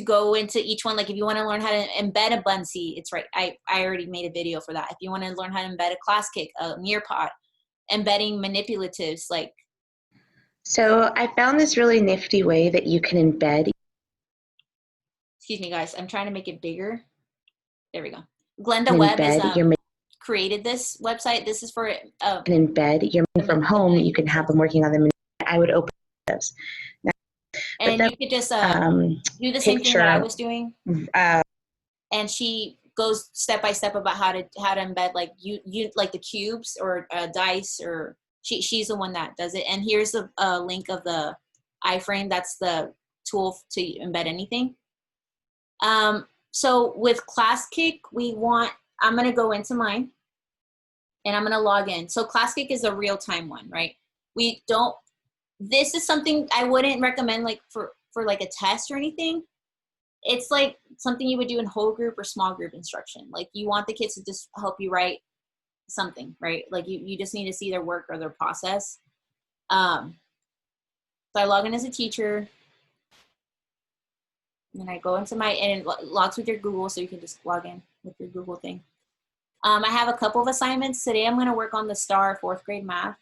go into each one. Like if you want to learn how to embed a Buncee, it's right. I already made a video for that. If you want to learn how to embed a ClassKick, a Nearpod, embedding manipulatives, like. So I found this really nifty way that you can embed. Excuse me, guys. I'm trying to make it bigger. There we go. Glenda Webb has created this website. This is for an embed. You're from home. You can have them working on them. I would open those. And you could just do the same thing that I was doing. And she goes step by step about how to embed like you like the cubes or dice, or she's the one that does it. And here's the link of the iframe. That's the tool to embed anything. So with ClassKick, I'm going to go into mine and I'm going to log in. So ClassKick is a real-time one, right? This is something I wouldn't recommend like for like a test or anything. It's like something you would do in whole group or small group instruction. Like you want the kids to just help you write something, right? Like you just need to see their work or their process. So I log in as a teacher. And I go into and it logs with your Google, so you can just log in with your Google thing. I have a couple of assignments. Today I'm going to work on the STAR 4th grade math.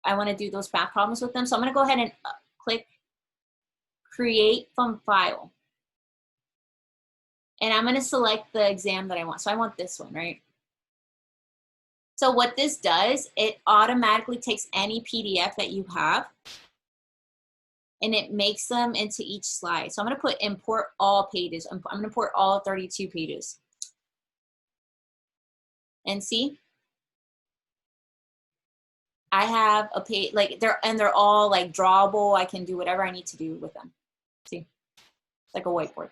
I want to do those math problems with them. So I'm going to go ahead and click Create from File. And I'm going to select the exam that I want. So I want this one, right? So what this does, it automatically takes any PDF that you have and it makes them into each slide. So I'm going to put import all pages. I'm going to import all 32 pages. And see, I have a page, like they're all like drawable. I can do whatever I need to do with them. See, it's like a whiteboard.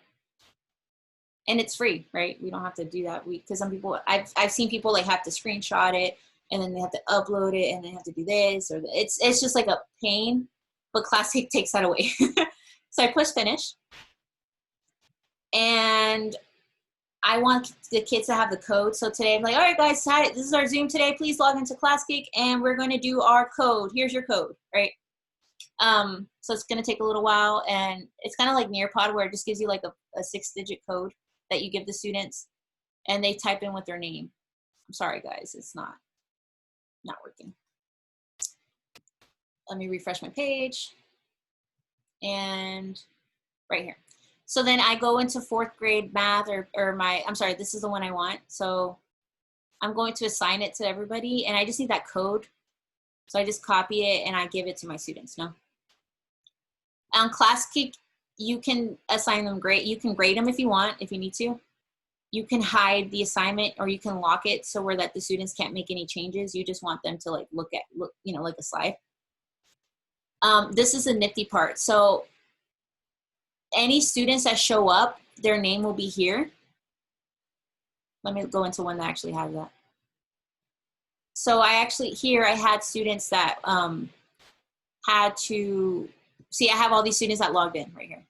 And it's free, right? We don't have to do that. Because some people, I've seen people like have to screenshot it and then they have to upload it and they have to do this, or it's just like a pain. But ClassKick takes that away. So I push finish. And I want the kids to have the code. So today I'm like, all right, guys, hi, this is our Zoom today. Please log into ClassKick and we're going to do our code. Here's your code, right? So it's going to take a little while. And it's kind of like Nearpod where it just gives you like a 6-digit code that you give the students and they type in with their name. I'm sorry, guys, it's not working. Let me refresh my page. And right here. So then I go into 4th grade math I'm sorry, this is the one I want. So I'm going to assign it to everybody and I just need that code. So I just copy it and I give it to my students, no? On ClassKick, you can assign them you can grade them if you want, if you need to. You can hide the assignment or you can lock it so where that the students can't make any changes. You just want them to like look, you know, like a slide. This is a nifty part. So any students that show up, their name will be here. Let me go into one that actually has that. So I had students that had to, see, I have all these students that logged in right here.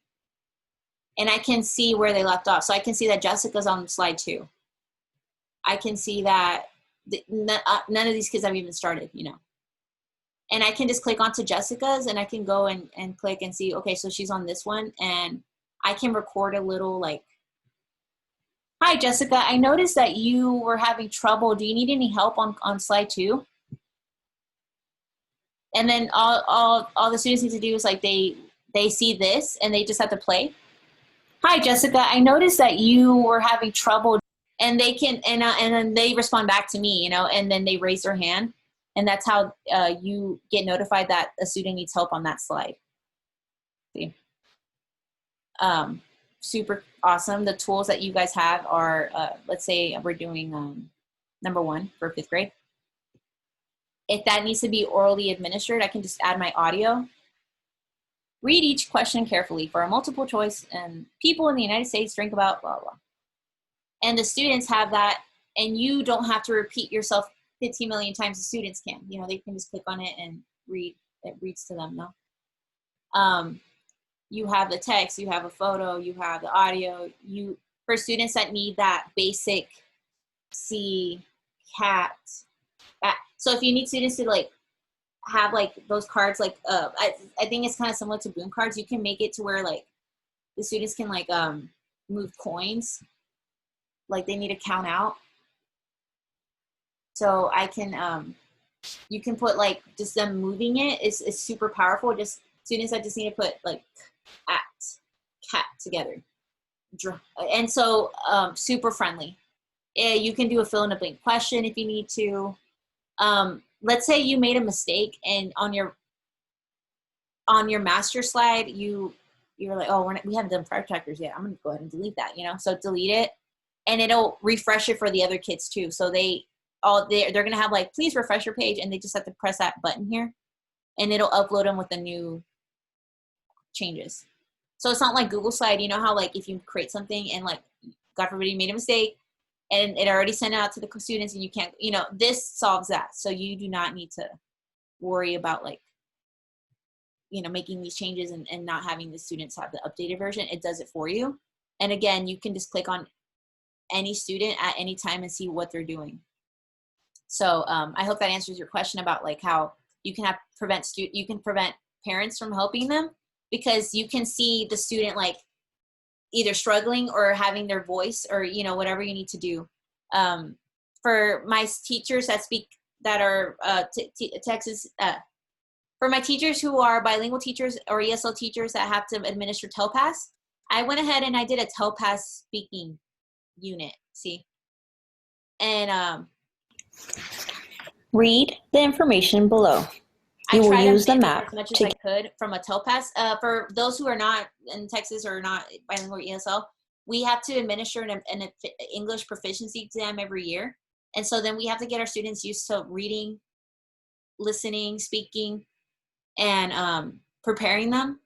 And I can see where they left off. So I can see that Jessica's on slide 2. I can see that none of these kids have even started, you know. And I can just click onto Jessica's and I can go and click and see, okay, so she's on this one. And I can record a little like, hi, Jessica, I noticed that you were having trouble. Do you need any help on slide 2? And then all the students need to do is like, they see this and they just have to play. Hi, Jessica. I noticed that you were having trouble, and they can, and then they respond back to me, you know, and then they raise their hand, and that's how you get notified that a student needs help on that slide. See? Super awesome. The tools that you guys have are, let's say we're doing number 1 for 5th grade. If that needs to be orally administered, I can just add my audio. Read each question carefully for a multiple choice, and people in the United States drink about blah, blah. And the students have that, and you don't have to repeat yourself 15 million times. The students can. You know, they can just click on it and read. It reads to them, no? You have the text, you have a photo, you have the audio. For students that need that basic see, cat. So if you need students to like have like those cards, like I think it's kind of similar to boom cards. You can make it to where like the students can like move coins, like they need to count out. So I can you can put like just them moving it is super powerful. Just students that just need to put like cat together, and so super friendly. Yeah, you can do a fill in the blank question if you need to. Let's say you made a mistake, and on your master slide, you're like, oh, we haven't done prior checkers yet. I'm gonna go ahead and delete that, you know. So delete it, and it'll refresh it for the other kids too. So they're gonna have like, please refresh your page, and they just have to press that button here, and it'll upload them with the new changes. So it's not like Google Slide. You know how like if you create something and like God forbid you made a mistake, and it already sent out to the students and you can't, you know, this solves that. So you do not need to worry about like, you know, making these changes and not having the students have the updated version. It does it for you. And again, you can just click on any student at any time and see what they're doing. So I hope that answers your question about like how you can prevent parents from helping them, because you can see the student like either struggling or having their voice, or, you know, whatever you need to do. For my teachers that are Texas, for my teachers who are bilingual teachers or ESL teachers that have to administer TELPAS, I went ahead and I did a TELPAS speaking unit, see? And read the information below. I You will tried use to the mimic map as much as to I could from a TELPAS. For those who are not in Texas or not bilingual ESL, we have to administer an English proficiency exam every year. And so then we have to get our students used to reading, listening, speaking, and preparing them.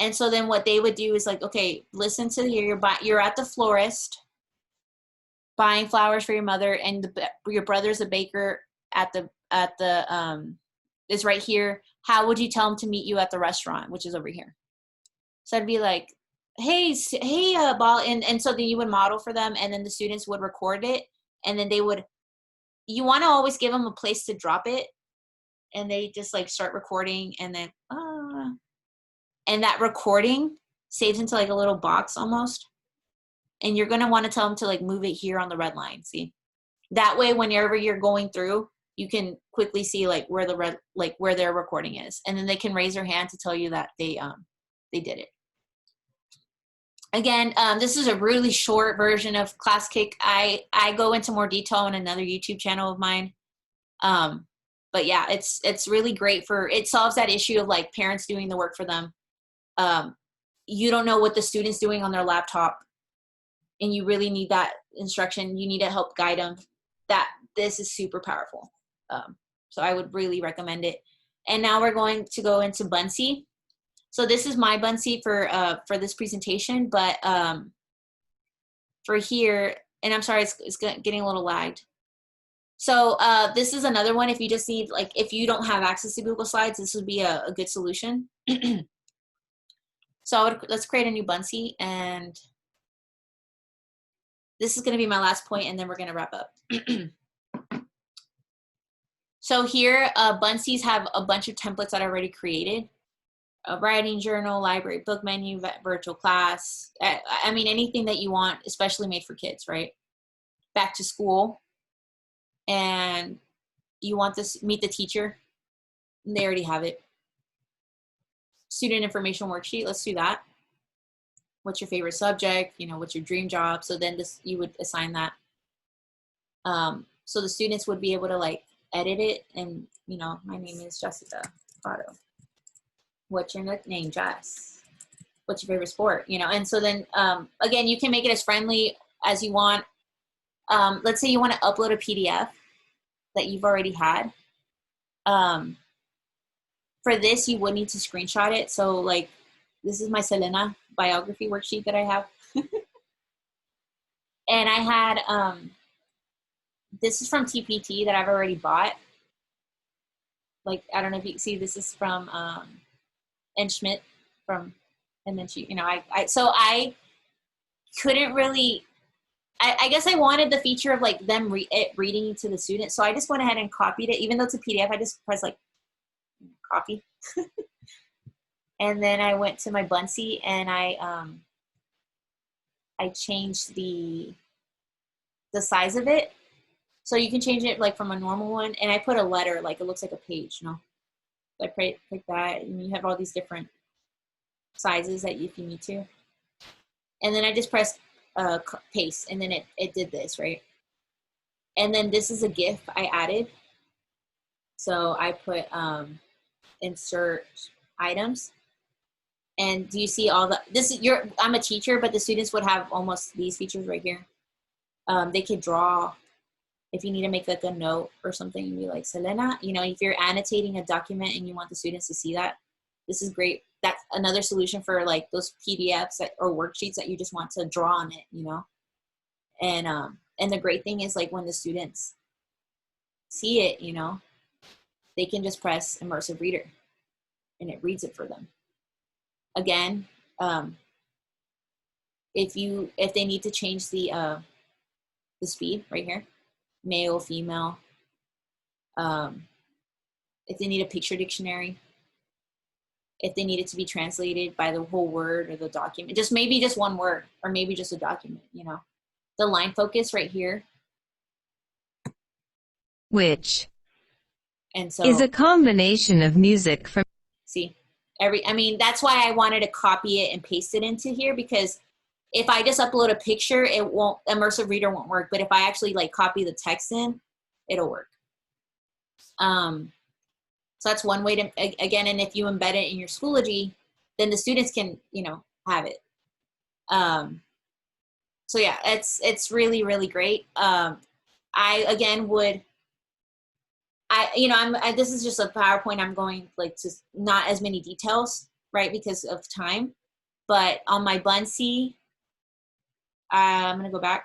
And so then what they would do is like, okay, listen to here, you're at the florist buying flowers for your mother, and your brother's a baker at the is right here. How would you tell them to meet you at the restaurant, which is over here? So I'd be like, hey, Ball, and so then you would model for them, and then the students would record it, and then you want to always give them a place to drop it, and they just like start recording, and then and that recording saves into like a little box almost, and you're going to want to tell them to like move it here on the red line. See, that way whenever you're going through, you can quickly see like where where their recording is, and then they can raise their hand to tell you that they did it. Again, this is a really short version of Class Kick. I go into more detail on another YouTube channel of mine. But yeah, it's really great it solves that issue of like parents doing the work for them. You don't know what the student's doing on their laptop, and you really need that instruction. You need to help guide them. This is super powerful. So I would really recommend it. And now we're going to go into Bunsey. So this is my Bunsey for this presentation, but for here, and I'm sorry, it's getting a little lagged. So this is another one. If you just need, like, if you don't have access to Google Slides, this would be a good solution. So let's create a new Bunsey, and this is going to be my last point, and then we're going to wrap up. So here, Bunseys have a bunch of templates that are already created. A writing journal, library book menu, virtual class. I mean, anything that you want, especially made for kids, right? Back to school. And you want this, meet the teacher. And they already have it. Student information worksheet, let's do that. what's your favorite subject, you know, what's your dream job. So then this, you would assign that. So the students would be able to like edit it and, you know, my name is Jessica Prado. What's your nickname, Jess? What's your favorite sport? You know, and so then, again, you can make it as friendly as you want. Let's say you want to upload a PDF that you've already had. For this, you would need to screenshot it. So like, this is my Selena biography worksheet that I have. And I had, this is from TPT that I've already bought. Like, I don't know if you can see, this is from N. Schmidt from, and then she, you know, so I couldn't really, I guess I wanted the feature of like them reading to the student. So I just went ahead and copied it. Even though it's a PDF, I just pressed like copy. And then I went to my Buncee and I changed the size of it. So you can change it like from a normal one. And I put a letter, like it looks like a page, you know. So I click that and you have all these different sizes that if you need to. And then I just pressed paste and then it did this, right? And then this is a GIF I added. So I put insert items. And do you see all the, this is I'm a teacher, but the students would have almost these features right here. They could draw, if you need to make like a note or something, and be like, Selena, you know, if you're annotating a document and you want the students to see that, this is great. That's another solution for like those PDFs or worksheets that you just want to draw on it, you know? And the great thing is like when the students see it, you know, they can just press Immersive Reader and it reads it for them. Again, if they need to change the speed right here, male, female, if they need a picture dictionary, if they need it to be translated by the whole word or the document, just maybe just one word or maybe just a document, you know. The line focus right here. Which and so is a combination of music from, see, I mean, that's why I wanted to copy it and paste it into here, because if I just upload a picture, Immersive Reader won't work. But if I actually like copy the text in, it'll work. So that's one way to, again, and if you embed it in your Schoology, then the students can, you know, have it. So yeah, it's really, really great. I, again, this is just a PowerPoint. I'm going like to not as many details, right? Because of time, but on my Buncee, I'm going to go back.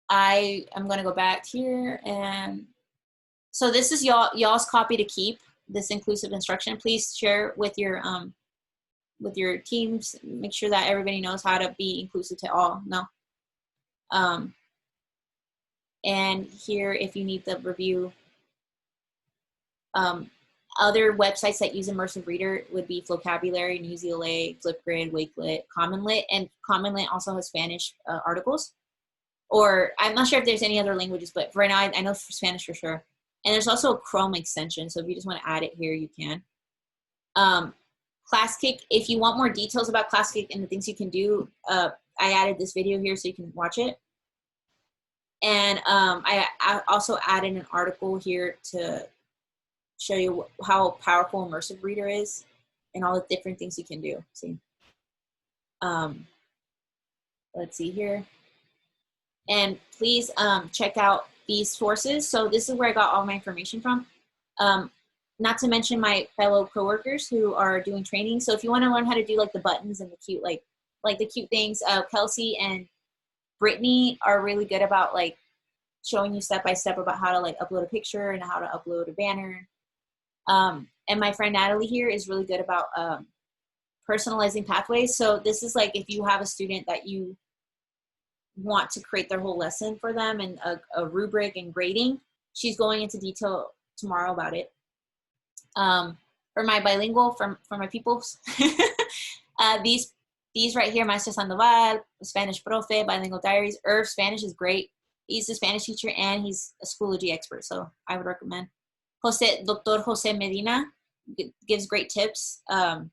I'm going to go back here. And so this is y'all's copy to keep, this inclusive instruction. Please share with your teams. Make sure that everybody knows how to be inclusive to all. No. And here, if you need the review, other websites that use Immersive Reader would be Vocabulary, Newsela, Flipgrid, Wakelet, CommonLit, and CommonLit also has Spanish articles. Or I'm not sure if there's any other languages, but right now I know for Spanish for sure. And there's also a Chrome extension, so if you just want to add it here, you can. ClassKick, if you want more details about ClassKick and the things you can do, I added this video here so you can watch it. And I also added an article here to show you how powerful Immersive Reader is and all the different things you can do. See, let's see here. And please check out these sources. So this is where I got all my information from. Not to mention my fellow coworkers who are doing training. So if you want to learn how to do like the buttons and the cute, like the cute things, Kelsey and Brittany are really good about like showing you step by step about how to like upload a picture and how to upload a banner. And my friend Natalie here is really good about personalizing pathways. So this is like if you have a student that you want to create their whole lesson for them and a rubric and grading, she's going into detail tomorrow about it. For my bilingual, for my pupils, these right here, Maestro Sandoval, Spanish Profe, Bilingual Diaries, Irv Spanish is great. He's a Spanish teacher and he's a Schoology expert, so I would recommend. Dr. Jose Medina gives great tips, and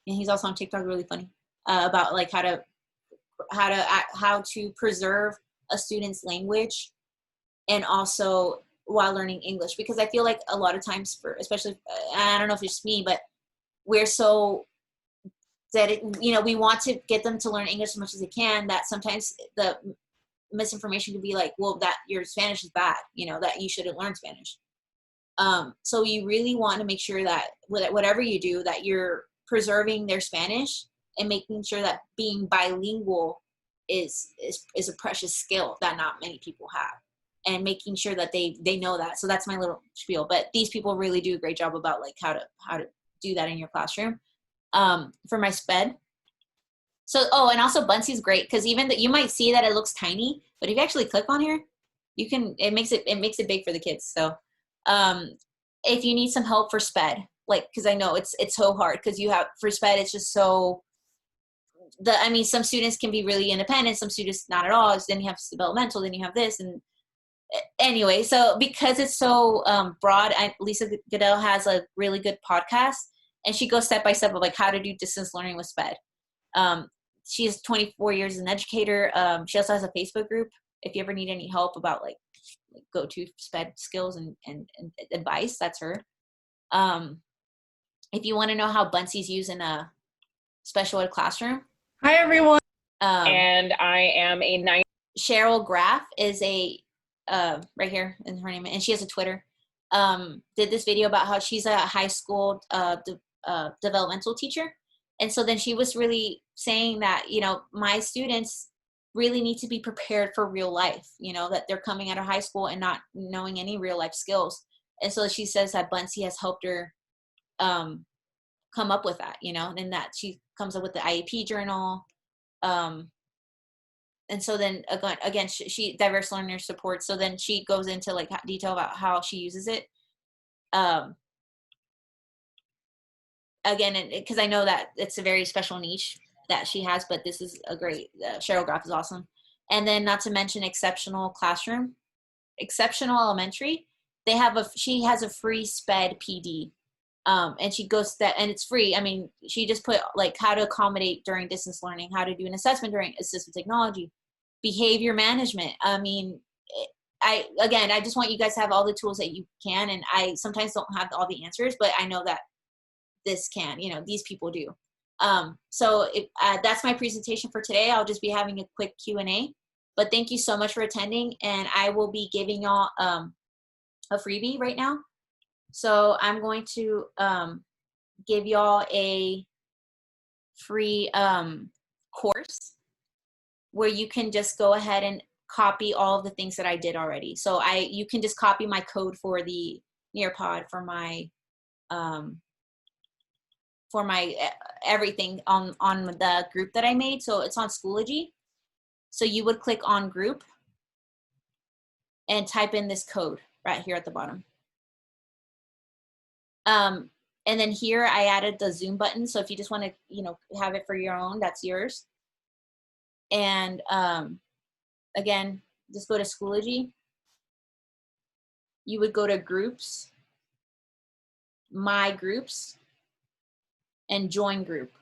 he's also on TikTok, really funny. about like how to preserve a student's language, and also while learning English, because I feel like a lot of times, especially I don't know if it's me, but we're so that we want to get them to learn English as much as they can, that sometimes the misinformation could be like, well, that your Spanish is bad, that you shouldn't learn Spanish. So you really want to make sure that whatever you do, that you're preserving their Spanish and making sure that being bilingual is a precious skill that not many people have, and making sure that they know that. So that's my little spiel. But these people really do a great job about like how to do that in your classroom. For my SPED. So, and also Buncie's great, because even you might see that it looks tiny, but if you actually click on here, it makes it big for the kids. So, if you need some help for SPED, like, because I know it's so hard, because for SPED, it's just so, some students can be really independent, some students not at all. Then you have developmental, then you have this, and anyway, so because it's so broad, Lisa Goodell has a really good podcast, and she goes step by step of like how to do distance learning with SPED. She has 24 years as an educator. She also has a Facebook group. If you ever need any help about like go-to SPED skills and advice, that's her. If you want to know how Buncie's used in a special ed classroom. Hi, everyone. And I am a 9. Cheryl Graff is right here in her name, and she has a Twitter. Did this video about how she's a high school developmental teacher. And so then she was really saying that, my students really need to be prepared for real life, that they're coming out of high school and not knowing any real life skills. And so she says that Buncie has helped her come up with that, and that she comes up with the IEP journal. And so then again, she diverse learner support. So then she goes into like detail about how she uses it. Again, because I know that it's a very special niche that she has, but this is a great, Cheryl Graff is awesome. And then not to mention Exceptional Classroom, Exceptional Elementary, she has a free SPED PD. And she goes and it's free. She just put like how to accommodate during distance learning, how to do an assessment during assistive technology, behavior management. I just want you guys to have all the tools that you can. And I sometimes don't have all the answers, but I know that this can, these people do. So that's my presentation for today. I'll just be having a quick Q&A, but thank you so much for attending. And I will be giving y'all a freebie right now. So I'm going to give y'all a free course where you can just go ahead and copy all of the things that I did already. So you can just copy my code for the Nearpod for my everything on the group that I made. So it's on Schoology. So you would click on group and type in this code right here at the bottom. And then here I added the Zoom button. So if you just want to, have it for your own, that's yours. And again, just go to Schoology. You would go to groups, my groups, and join group,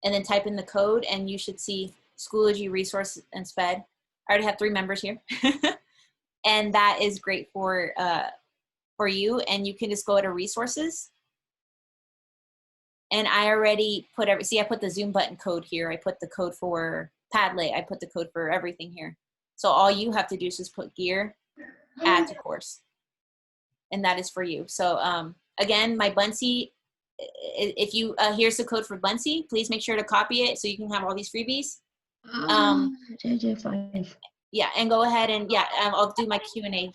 and then type in the code, and you should see Schoology resource and SPED. I already have 3 members here. And that is great for you. And you can just go to resources. And I already put I put the Zoom button code here. I put the code for Padlet. I put the code for everything here. So all you have to do is just put gear, add to course. And that is for you. So again, my Buncie, if you, here's the code for Buncie, please make sure to copy it so you can have all these freebies. Yeah, and go ahead and I'll do my Q&A here.